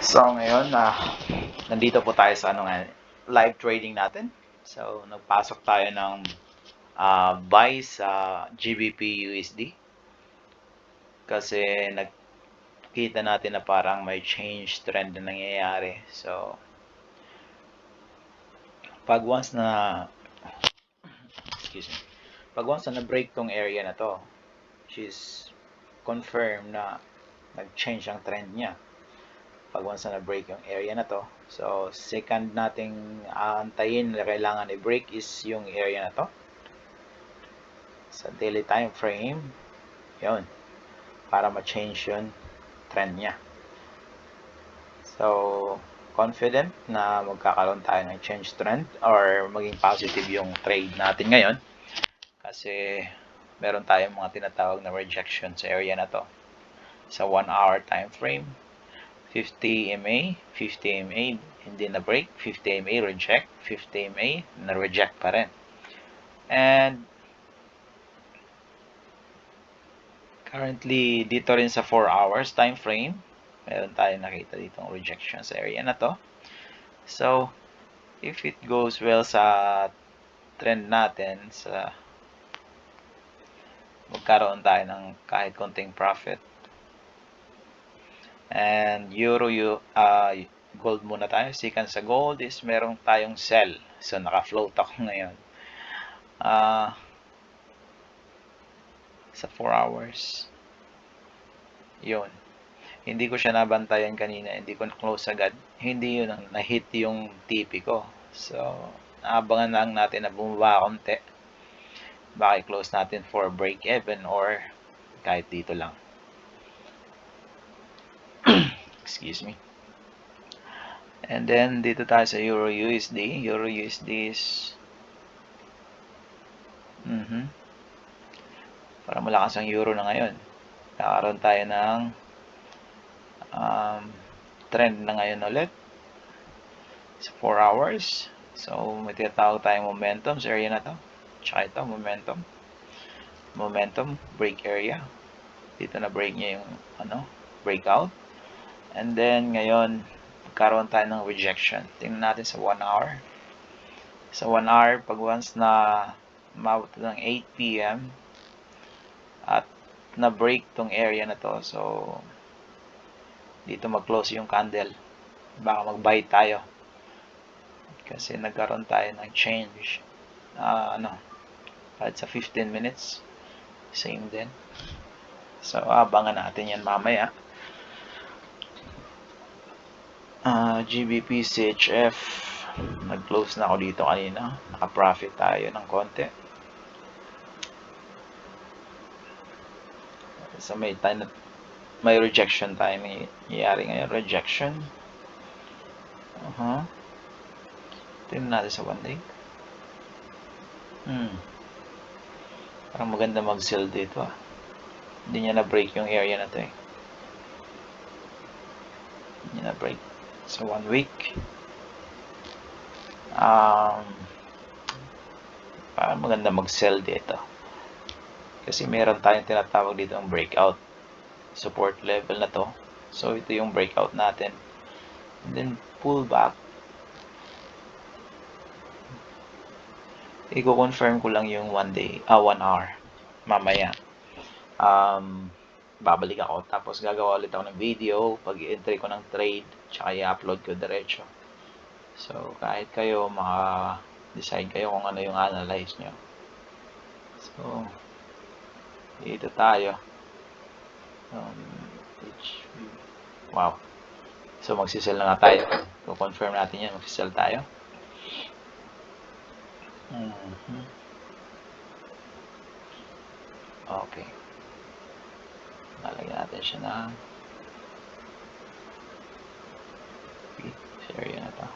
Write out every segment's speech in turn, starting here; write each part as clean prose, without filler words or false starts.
So ngayon nandito po tayo sa live trading natin. So nagpasok tayo ng buy sa GBPUSD kasi nagkita natin na parang may change trend na nangyayari. So pag once na na-break tong area na to, which is confirm na nag-change ang trend niya. Pag once na break yung area na to, so second nating aantayin na kailangan i-break is yung area na to sa daily time frame, yun, para ma-change yun trend niya. So confident na magkakaroon tayo ng change trend or maging positive yung trade natin ngayon kasi meron tayong mga tinatawag na rejection sa area na to sa 1 hour time frame. 50 MA, 50 MA, hindi na break, 50 MA reject, 50 MA na reject pa rin. And currently dito rin sa 4 hours time frame, meron tayong nakita ditong rejection sa area na to. So if it goes well sa trend natin, sa magkaroon tayo ng kahit konting profit. And gold muna tayo. Second sa gold is meron tayong sell. So naka-float ako ngayon. Sa 4 hours. Yun. Hindi ko siya nabantayan kanina. Hindi ko na-close agad. Hindi yun ang na-hit yung TP ko. So naabangan lang natin na bumaba konti. Baka i-close natin for break even or kahit dito lang. Excuse me. And then dito tayo sa Euro USD. Euro USD is para malakas ang euro na ngayon. Nakaroon tayo ng trend na ngayon ulit sa 4 hours. So may tinatawag tayong momentum sa area na to. Tsaka ito, momentum break area. Dito na break niya yung breakout. And then ngayon magkaroon tayo ng rejection. Tingnan natin sa 1 hour. Sa 1 hour, pag once na umabot ng 8 PM at na-break tong area na to, so dito mag-close yung candle. Baka mag-buy tayo. Kasi nagkaroon tayo ng change. Kahit sa 15 minutes, same din. So abangan natin yan mamaya. GBP CHF, nag-close na ako dito kanina, naka-profit tayo ng konti. So may rejection tayo, may nangyayari ngayon, rejection. Tingnan natin sa 1 day. Parang maganda mag-sell dito Hindi niya na-break yung area na to Hindi niya na-break. So 1 week. Parang maganda mag-sell dito. Kasi meron tayong tinatawag dito ang breakout. Support level na to. So ito yung breakout natin. And then pull back. I-confirm ko lang yung 1 hour. Mamaya. Babalik ako. Tapos gagawa ulit ako ng video. Pag i-entry ko ng trade. Tsaka i-upload ko diretso. So kahit kayo decide kayo kung ano yung analyze nyo. So dito tayo. Wow. So magsisell na nga tayo. So confirm natin yan. Magsisell tayo. Okay. Nalagyan natin siya na sa area na to.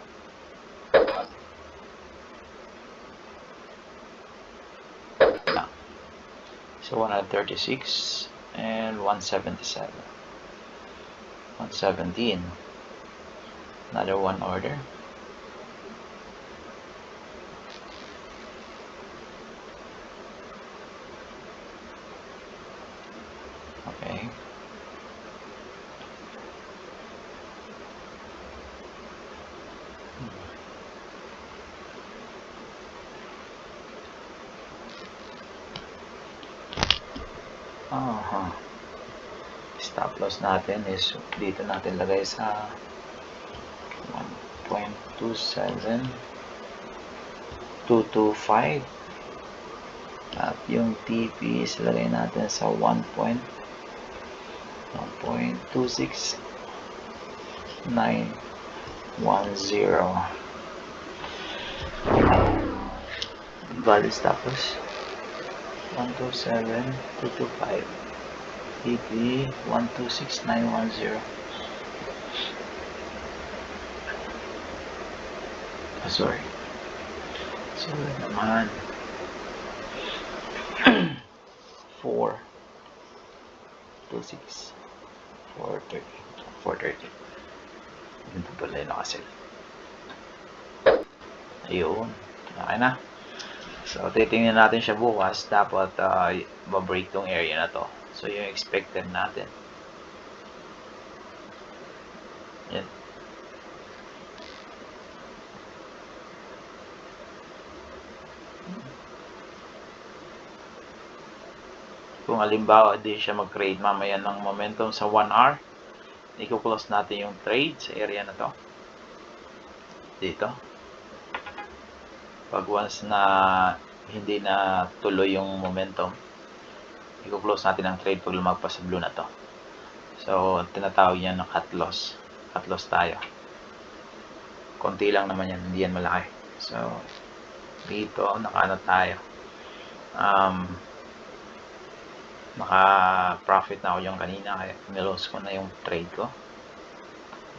So 136 and 177. 117. Another one order. Okay. Stop loss natin is dito natin lagay sa 1.27225 at yung TP is lagay natin sa 1.26910. Value stop loss 127,225, TP 126,910. Sorry naman. 426 430. Ito pala yung nakasell. Ayun, okay na. So titingnan natin siya bukas. Dapat ba-break tong area na to. So yung expected natin, yan. Kung halimbawa di siya mag-trade mamaya ng momentum sa 1 hour, i-close natin yung trade sa area na to dito. Pag once na hindi na tuloy yung momentum, i-close natin ang trade pag lumagpas sa blue na to. So tinatawag yan ng cut loss. Cut loss tayo. Konti lang naman yan, hindi yan malaki. So dito nakaano tayo, naka-profit na ako yung kanina, kaya nilos ko na yung trade ko.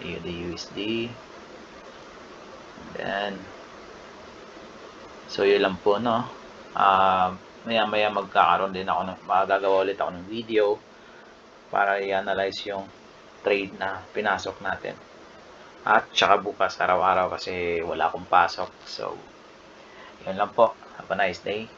BUSD. Then, so yun lang po, no? Maya magkakaroon din ako magagawa ulit ako ng video para i-analyze yung trade na pinasok natin. At saka bukas araw-araw kasi wala akong pasok. So, yun lang po. Have a nice day.